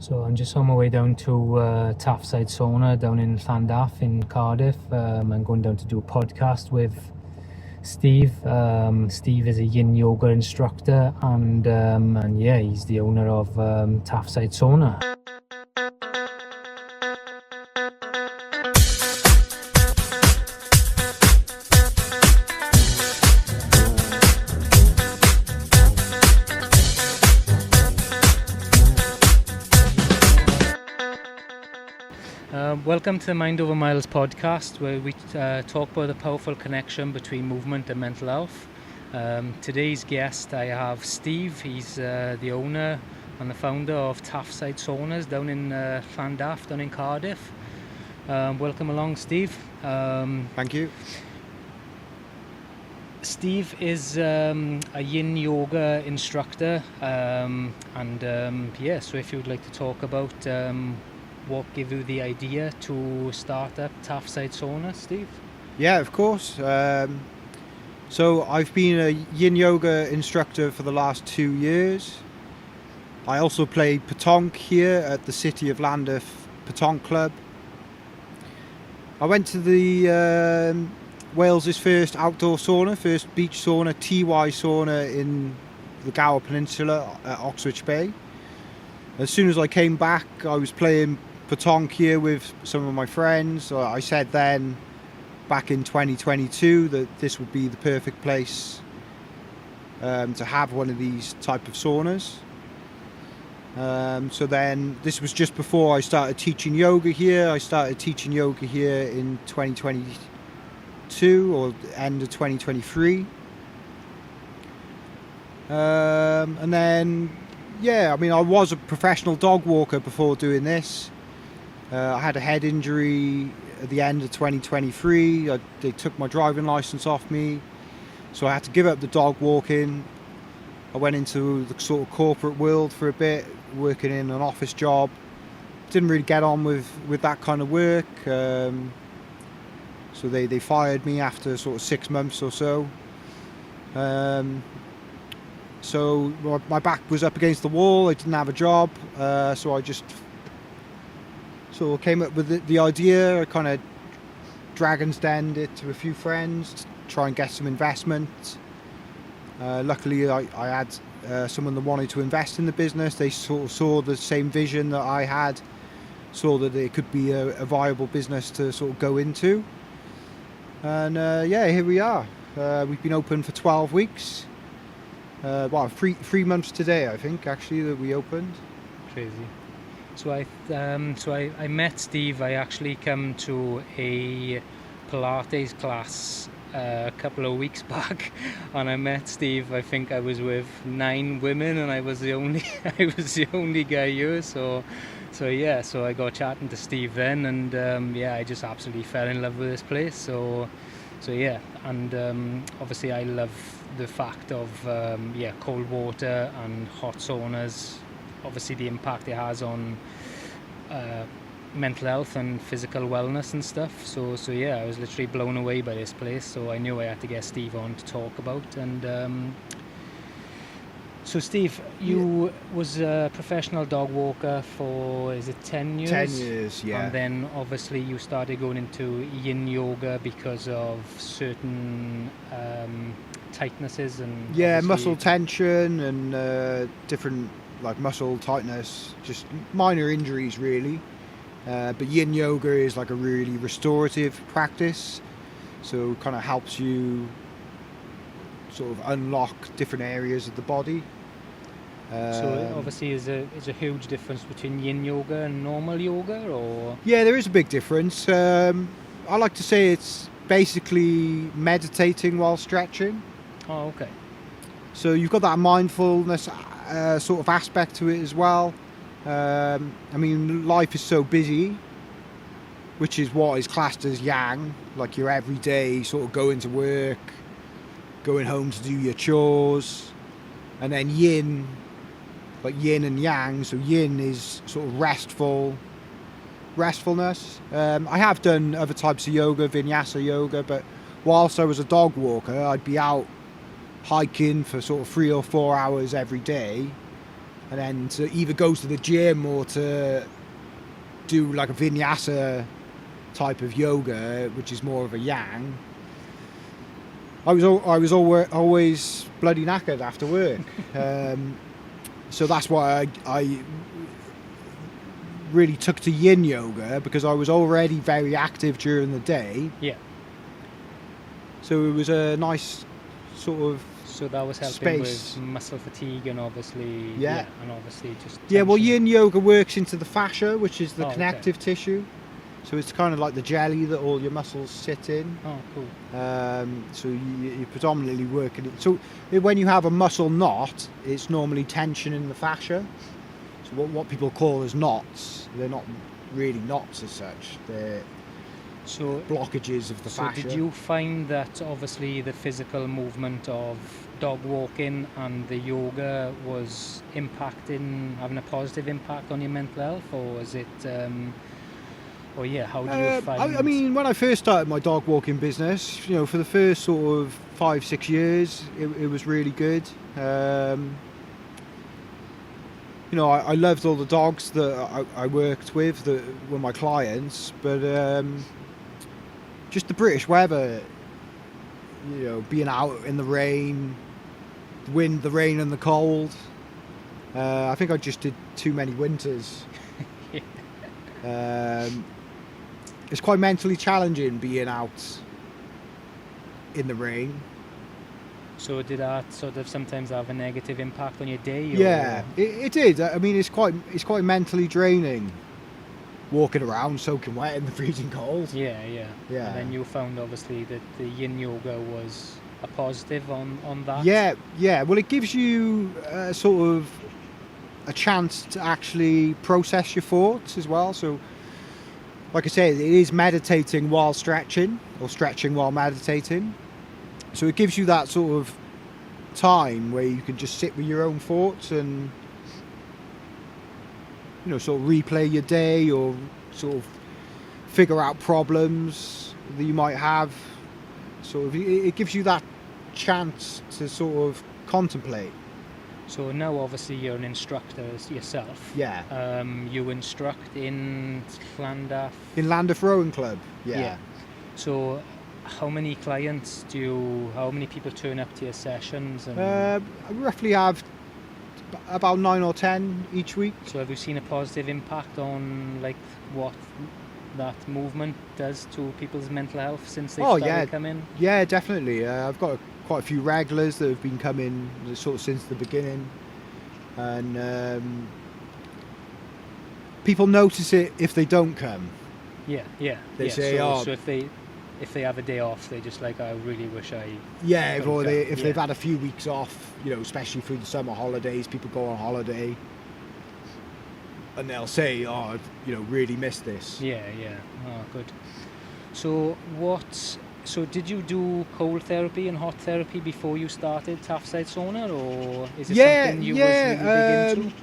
So I'm just on my way down to Taffside sauna down in Cardiff in Cardiff. I'm going down to do a podcast with Steve. Steve is a yin yoga instructor and yeah, he's the owner of Taffside sauna. Welcome to the Mind Over Miles podcast, where we talk about the powerful connection between movement and mental health. Today's guest, I have Steve. He's the owner and the founder of Taffside Saunas down in Cardiff, down in Cardiff. Welcome along, Steve. Thank you. Steve is a yin yoga instructor, so if you would like to talk about what gave you the idea to start up Taffside Sauna, Steve? Yeah, of course. So I've been a yin yoga instructor for the last 2 years. I also play petanque here at the City of Llandaff Petanque Club. I went to the Wales' first outdoor sauna, first beach sauna, TY sauna in the Gower Peninsula at Oxwich Bay. As soon as I came back, I was playing petanque here with some of my friends. I said then, back in 2022, that this would be the perfect place to have one of these type of saunas. So then, this was just before I started teaching yoga here. I started teaching yoga here in 2022 or end of 2023. And then, yeah, I mean, I was a professional dog walker before doing this. I had a head injury at the end of 2023. They took my driving license off me, so I had to give up the dog walking. I went into the sort of corporate world for a bit, working in an office job. Didn't really get on with that kind of work, so they fired me after sort of 6 months or so. So my back was up against the wall. I didn't have a job, so I just sort of came up with the idea. I kind of dragon's dened it to a few friends to try and get some investment. Luckily, I had someone that wanted to invest in the business. They sort of saw the same vision that I had, saw that it could be a viable business to sort of go into. And yeah, here we are. We've been open for 12 weeks. Three months today, I think, actually, that we opened. Crazy. So I met Steve. I actually come to a Pilates class a couple of weeks back, and I met Steve. I think I was with 9 women, and I was the only guy here. So I got chatting to Steve then, and I just absolutely fell in love with this place. So yeah, and obviously I love the fact of cold water and hot saunas. Obviously the impact it has on mental health and physical wellness and stuff. So yeah, I was literally blown away by this place. So I knew I had to get Steve on to talk about. And so Steve, you was a professional dog walker for, is it 10 years? 10 years, yeah. And then obviously you started going into yin yoga because of certain tightnesses and muscle tension and different like muscle tightness, just minor injuries really. But yin yoga is like a really restorative practice, so it kind of helps you sort of unlock different areas of the body. So obviously is a huge difference between yin yoga and normal yoga, or? Yeah, there is a big difference. I like to say it's basically meditating while stretching. Oh, okay. So you've got that mindfulness sort of aspect to it as well. I mean, life is so busy, which is what is classed as yang, like your everyday sort of going to work, going home to do your chores, and then yin, like yin and yang. So yin is sort of restfulness. I have done other types of yoga, vinyasa yoga, but whilst I was a dog walker, I'd be out hiking for sort of 3 or 4 hours every day. and then to either go to the gym or to do like a vinyasa type of yoga, which is more of a yang. I was always bloody knackered after work, so that's why I really took to yin yoga, because I was already very active during the day. Yeah. So it was a nice sort of So that was helping space with muscle fatigue and obviously and obviously just well, tension. yin yoga works into the fascia, which is the Oh, okay. connective tissue. So it's kind of like the jelly that all your muscles sit in. Oh, cool. So you're predominantly working it. So when you have a muscle knot, it's normally tension in the fascia. So what people call as knots, they're not really knots as such. They're So blockages of the fascia. did you find that obviously the physical movement of dog walking and the yoga was having a positive impact on your mental health, or is it how do you find... I mean, when I first started my dog walking business, for the first sort of 5-6 years, it was really good. I loved all the dogs that I worked with that were my clients, but just the British weather, being out in the rain, the wind, the rain and the cold. I think I just did too many winters. It's quite mentally challenging being out in the rain. So did that sort of sometimes have a negative impact on your day? Yeah, it did. I mean, it's quite mentally draining, walking around soaking wet in the freezing cold. Yeah. Yeah. And then you found obviously that the yin yoga was a positive on that? Yeah. Well, it gives you sort of a chance to actually process your thoughts as well. So, like I said, it is meditating while stretching, or stretching while meditating. So it gives you that sort of time where you can just sit with your own thoughts and, sort of replay your day, or sort of figure out problems that you might have. Sort of, it gives you that chance to sort of contemplate. So now obviously you're an instructor yourself. Yeah. You instruct in Llandaff? In Llandaff Rowing Club, yeah. So how many people turn up to your sessions? And I roughly have about 9 or 10 each week. so have you seen a positive impact on like what that movement does to people's mental health since they started coming? Yeah, definitely. I've got quite a few regulars that have been coming sort of since the beginning, and people notice it if they don't come. Yeah. They say, so if they have a day off, they're just like, I really wish I... Yeah, or if they've had a few weeks off, especially through the summer holidays, people go on holiday, and they'll say, oh, I've, really missed this. Yeah. Oh, good. So did you do cold therapy and hot therapy before you started taffside sauna, or is it something you was really big into?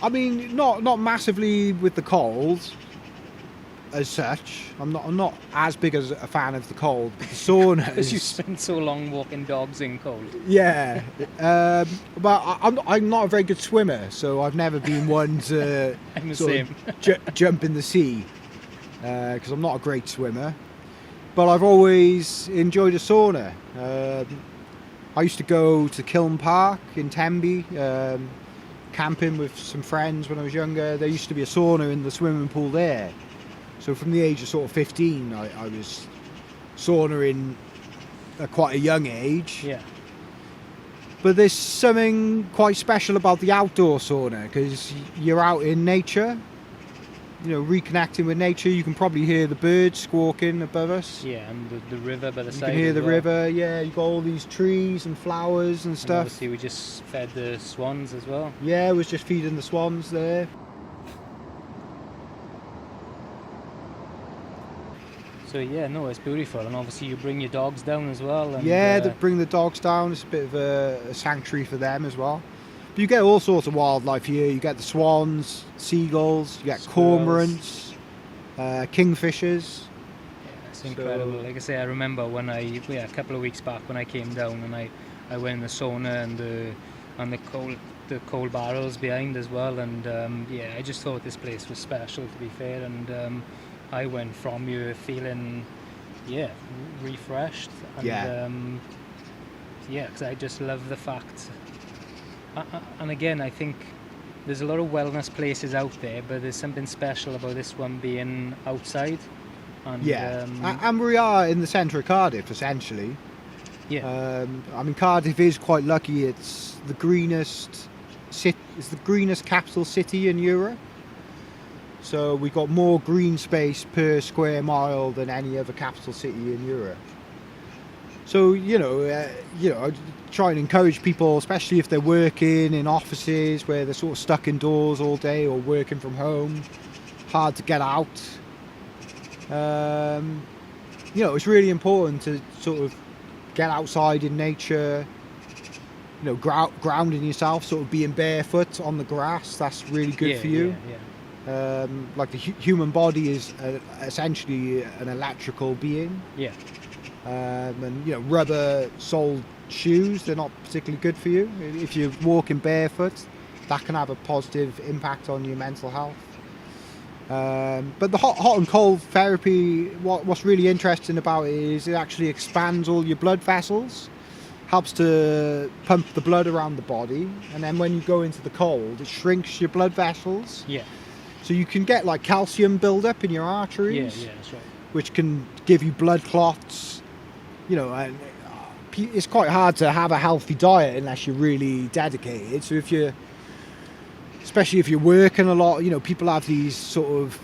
I mean, not massively with the cold as such. I'm not as big as a fan of the cold, but the sauna Because you spent so long walking dogs in cold. Yeah, but I'm not a very good swimmer, so I've never been one to I'm the same. Jump in the sea, because I'm not a great swimmer. But I've always enjoyed a sauna. I used to go to Kiln Park in Tenby, camping with some friends when I was younger. There used to be a sauna in the swimming pool there. So from the age of sort of 15, I was saunaing at quite a young age. Yeah. But there's something quite special about the outdoor sauna, because you're out in nature, reconnecting with nature. You can probably hear the birds squawking above us. Yeah, and the river by the side. You can hear as the well. river, yeah. You've got all these trees and flowers and And stuff. obviously we just fed the swans as well. Yeah, I was just feeding the swans there. So yeah, no, it's beautiful, and obviously you bring your dogs down as well. And, They bring the dogs down. It's a bit of a sanctuary for them as well. But you get all sorts of wildlife here. You get the swans, seagulls, you get Squirrels. cormorants, kingfishers. It's incredible. Like I say, I remember when a couple of weeks back when I came down and I went in the sauna and and the cold barrels behind as well. And I just thought this place was special, to be fair. And I went from here feeling refreshed. And because I just love the fact. And again, I think there's a lot of wellness places out there, but there's something special about this one being outside. And, and we are in the centre of Cardiff, essentially. Yeah. I mean, Cardiff is quite lucky. It's the greenest capital city in Europe. So we've got more green space per square mile than any other capital city in Europe. So I try and encourage people, especially if they're working in offices where they're sort of stuck indoors all day or working from home, hard to get out. It's really important to sort of get outside in nature, grounding yourself, sort of being barefoot on the grass. That's really good for you. Like the human body is essentially an electrical being. And rubber-soled shoes, they're not particularly good for you. If you're walking barefoot, that can have a positive impact on your mental health. But the hot and cold therapy, what's really interesting about it is it actually expands all your blood vessels, helps to pump the blood around the body, and then when you go into the cold, it shrinks your blood vessels. So you can get like calcium build-up in your arteries, that's right. which can give you blood clots. And it's quite hard to have a healthy diet unless you're really dedicated. So especially if you're working a lot, people have these sort of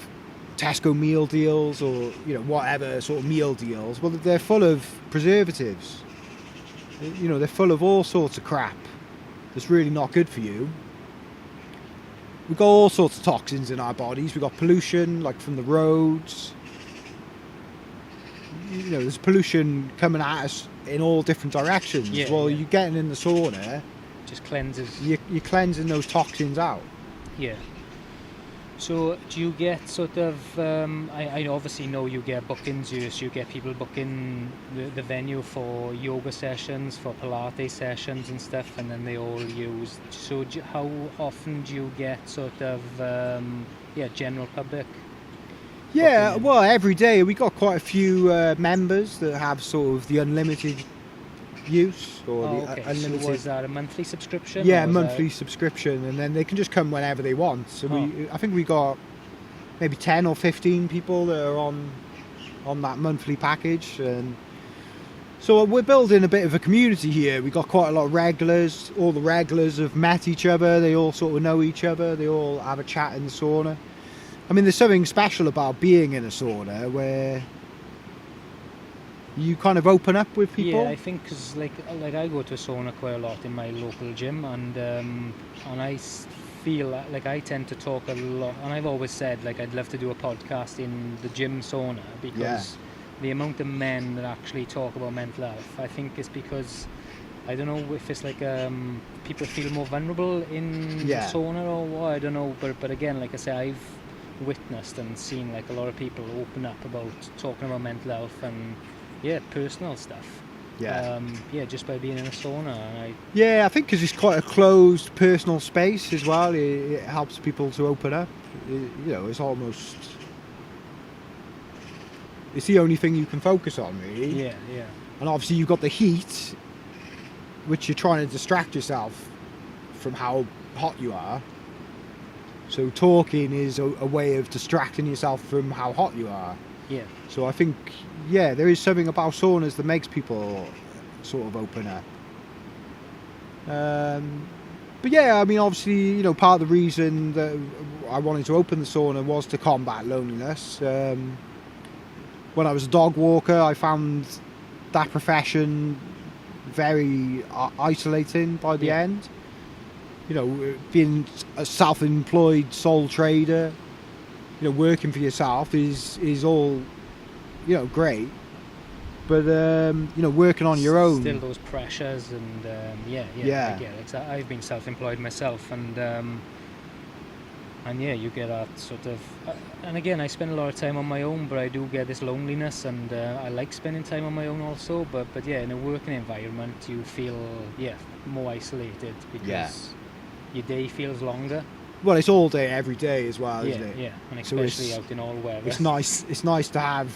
Tesco meal deals or, whatever sort of meal deals. Well, they're full of preservatives. They're full of all sorts of crap that's really not good for you. We've got all sorts of toxins in our bodies. We've got pollution, like from the roads. There's pollution coming at us in all different directions. You're getting in the sauna, just cleanses. You're cleansing those toxins out. So do you get sort of I obviously know you get bookings, you get people booking the venue for yoga sessions, for Pilates sessions and stuff, and then they all use. So how often do you get sort of general public? Well, every day we got quite a few members that have sort of the unlimited use or unlimited. So was that a monthly subscription? Monthly subscription, and then they can just come whenever they want. So I think we got maybe 10 or 15 people that are on that monthly package, and so we're building a bit of a community here. We got quite a lot of regulars. All the regulars have met each other. They all sort of know each other. They all have a chat in the sauna. I mean, there's something special about being in a sauna where you kind of open up with people. Yeah, I think because like I go to a sauna quite a lot in my local gym, and I feel like I tend to talk a lot. And I've always said like I'd love to do a podcast in the gym sauna because the amount of men that actually talk about mental health, I think is because I don't know if it's like people feel more vulnerable in the sauna or what. I don't know, but again, like I say, I've witnessed and seen like a lot of people open up about talking about mental health and personal stuff just by being in a sauna. And I think because it's quite a closed personal space as well, it helps people to open up. It's almost it's the only thing you can focus on, really. And obviously you've got the heat, which you're trying to distract yourself from how hot you are. So talking is a way of distracting yourself from how hot you are. So I think, there is something about saunas that makes people sort of open up. But I mean, obviously, part of the reason that I wanted to open the sauna was to combat loneliness. When I was a dog walker, I found that profession very isolating by the end. Being a self-employed sole trader, working for yourself is all, great. But, working on your own. Still those pressures and, I get it. I've been self-employed myself and And yeah, you get that sort of, and again, I spend a lot of time on my own, but I do get this loneliness, and I like spending time on my own also. But yeah, in a working environment, you feel more isolated because your day feels longer. Well, it's all day, every day as well, isn't it? Yeah, and especially out in all weather. It's nice. It's nice to have.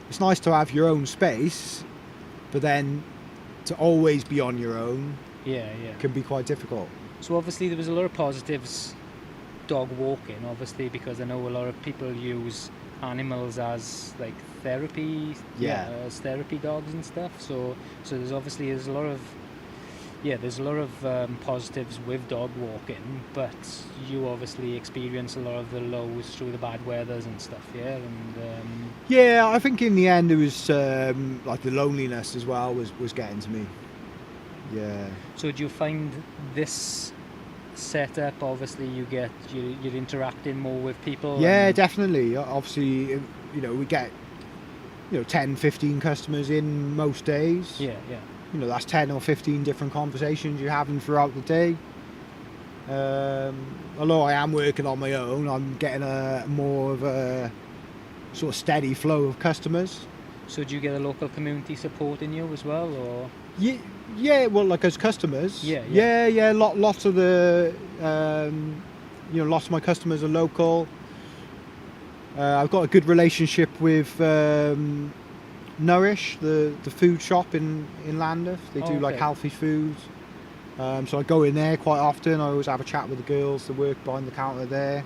It's nice to have your own space, but then to always be on your own, can be quite difficult. So obviously there was a lot of positives dog walking, obviously, because I know a lot of people use animals as like therapy, as therapy dogs and stuff. So there's a lot of positives with dog walking, but you obviously experience a lot of the lows through the bad weathers and stuff, and I think in the end it was like the loneliness as well was getting to me. Yeah. So do you find this setup, obviously you're interacting more with people? Yeah, definitely. Obviously, we get 10, 15 customers in most days. Yeah. That's 10 or 15 different conversations you're having throughout the day. Although I am working on my own, I'm getting a more of a sort of steady flow of customers. So do you get a local community supporting you as well, or? Yeah. Well, like as customers. Yeah. Lots of the, lots of my customers are local. I've got a good relationship with Nourish, the food shop in Llandaff. They do like healthy foods. So I go in there quite often. I always have a chat with the girls that work behind the counter there.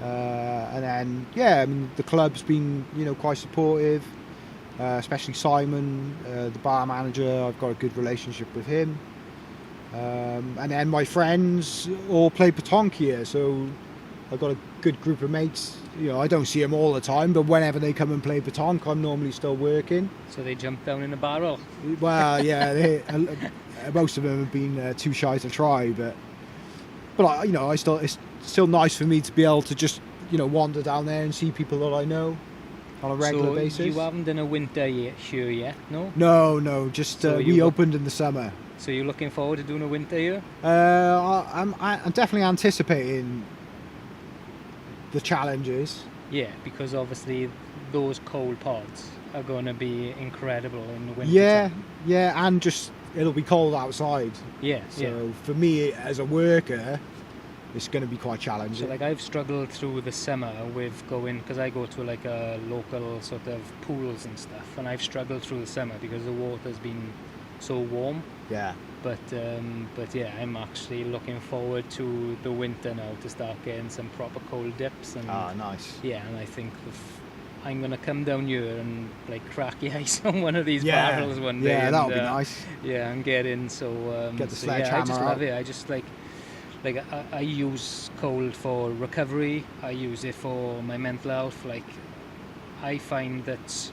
And then, the club's been, quite supportive. Especially Simon, the bar manager. I've got a good relationship with him. And then my friends all play pétanque here, so I've got a good group of mates. I don't see them all the time, but whenever they come and play pétanque, I'm normally still working. So they jump down in a barrel? Well, yeah, most of them have been too shy to try, but it's still nice for me to be able to just wander down there and see people that I know on a regular basis. So you haven't done a winter here yet, no? No, just we opened in the summer. So you're looking forward to doing a winter here? I'm definitely anticipating the challenges. Yeah, because obviously those cold pods are going to be incredible in the winter. Yeah, and just it'll be cold outside. So for me as a worker, it's going to be quite challenging. So like I've struggled through the summer with going, because I go to like a local sort of pools and stuff, and I've struggled through the summer because the water's been so warm. Yeah. But yeah, I'm actually looking forward to the winter now to start getting some proper cold dips. And nice. Yeah, and I think I'm gonna come down here and like crack the ice on one of these barrels one day. Yeah, that'll be nice. Yeah, and get in. So get the sledgehammer I just out. love it. I just like I use cold for recovery. I use it for my mental health. Like I find that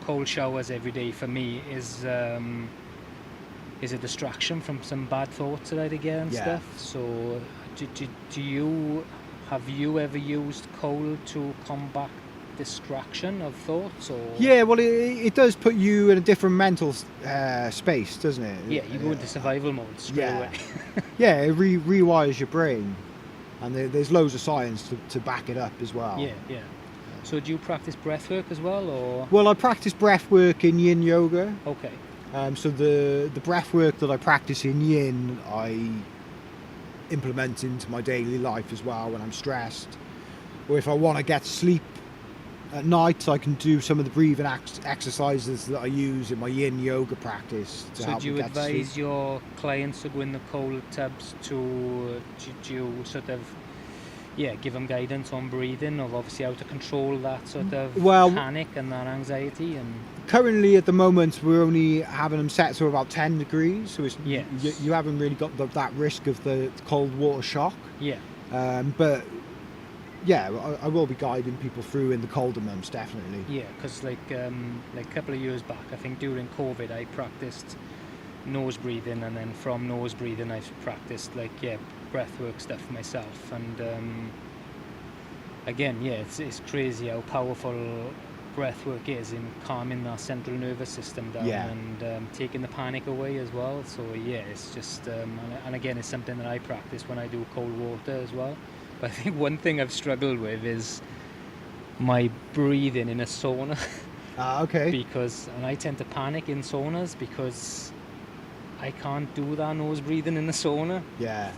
cold showers every day for me is a distraction from some bad thoughts that I get and stuff. So have you ever used cold to combat distraction of thoughts? Or yeah, well it does put you in a different mental space, doesn't it? Yeah, you go into survival mode straight away. Yeah, it rewires your brain, and there's loads of science to back it up as well. Yeah. So do you practice breath work as well, or? Well, I practice breath work in yin yoga. Okay. So the breath work that I practice in yin, I implement into my daily life as well when I'm stressed, or if I want to get sleep at night, I can do some of the breathing exercises that I use in my yin yoga practice to help me get to sleep. So do you advise your clients to go in the cold tubs to you sort of give them guidance on breathing, of obviously how to control that sort of panic and that anxiety? And currently at the moment we're only having them set to about 10 degrees, so it's, you haven't really got that risk of the cold water shock. But I will be guiding people through in the colder months, definitely. Yeah, because like a couple of years back, I think during COVID, I practiced nose breathing, and then from nose breathing I've practiced breathwork stuff myself, and again it's crazy how powerful breath work is in calming our central nervous system down Yeah. and taking the panic away as well. So yeah, it's just and again, it's something that I practice when I do cold water as well. But I think one thing I've struggled with is my breathing in a sauna. Okay. Because, and I tend to panic in saunas because I can't do that nose breathing in the sauna. Yeah.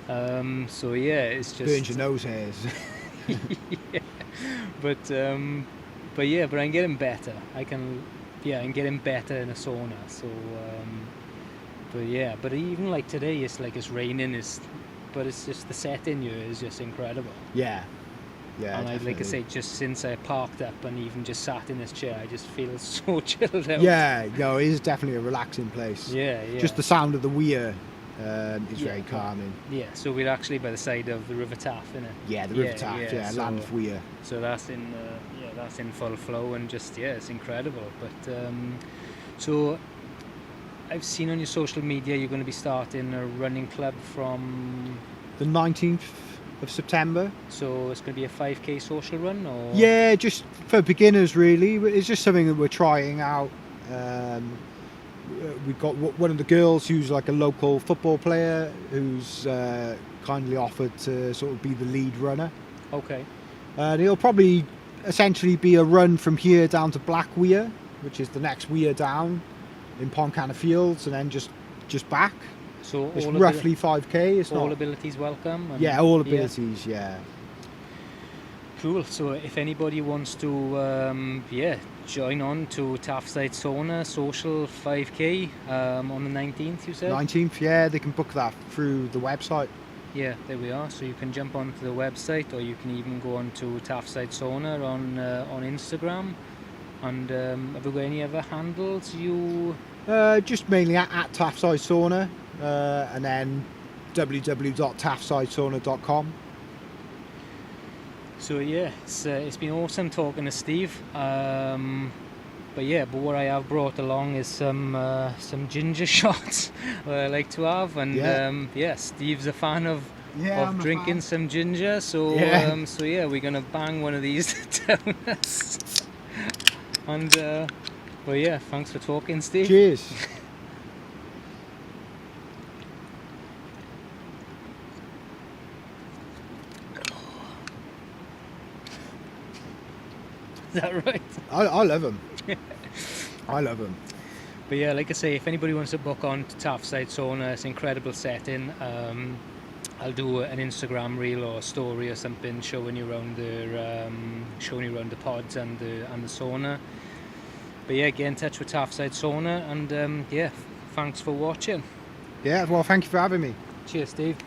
So yeah, it's just Burns your nose hairs. yeah. But I'm getting better. I'm getting better in a sauna. So but even like today, it's raining. But it's just the setting here is just incredible. Yeah. Yeah. And like I say, just since I parked up and even just sat in this chair, I just feel so chilled out. Yeah, no, it is definitely a relaxing place. Yeah, yeah. Just the sound of the weir is very calming. Yeah, so we're actually by the side of the River Taff, innit? Yeah, the River Taff, so, Llandaff Weir. So that's in full flow and just it's incredible. But so I've seen on your social media you're going to be starting a running club from The 19th of September. So it's going to be a 5k social run, or Yeah, just for beginners really. It's just something that we're trying out. We've got one of the girls who's like a local football player who's kindly offered to sort of be the lead runner. Okay. And it'll probably essentially be a run from here down to Black Weir, which is the next weir down in Pontcanna Fields, and then just back. So It's roughly 5k. It's all not. abilities welcome. And, Yeah, all abilities. Yeah. Cool. So if anybody wants to, join on to Taffside Sauna Social 5k on the 19th, you said? 19th. Yeah, they can book that through the website. Yeah, there we are. So you can jump onto the website, or you can even go on to Taffside Sauna on Instagram. And have you got any other handles you? Just mainly at Taffside Sauna, and then www.taffsidesauna.com. So yeah, it's been awesome talking to Steve. But what I have brought along is some ginger shots I like to have, and Steve's a fan of drinking some ginger. So we're gonna bang one of these down us. And thanks for talking, Steve. Cheers. Is that right? I love them. I love them. But yeah, like I say, if anybody wants to book on to Taffside Sauna, it's an incredible setting. I'll do an Instagram reel or a story or something showing you around the pods and the sauna. But yeah, get in touch with Taffside Sauna, and thanks for watching. Yeah, well, thank you for having me. Cheers, Steve.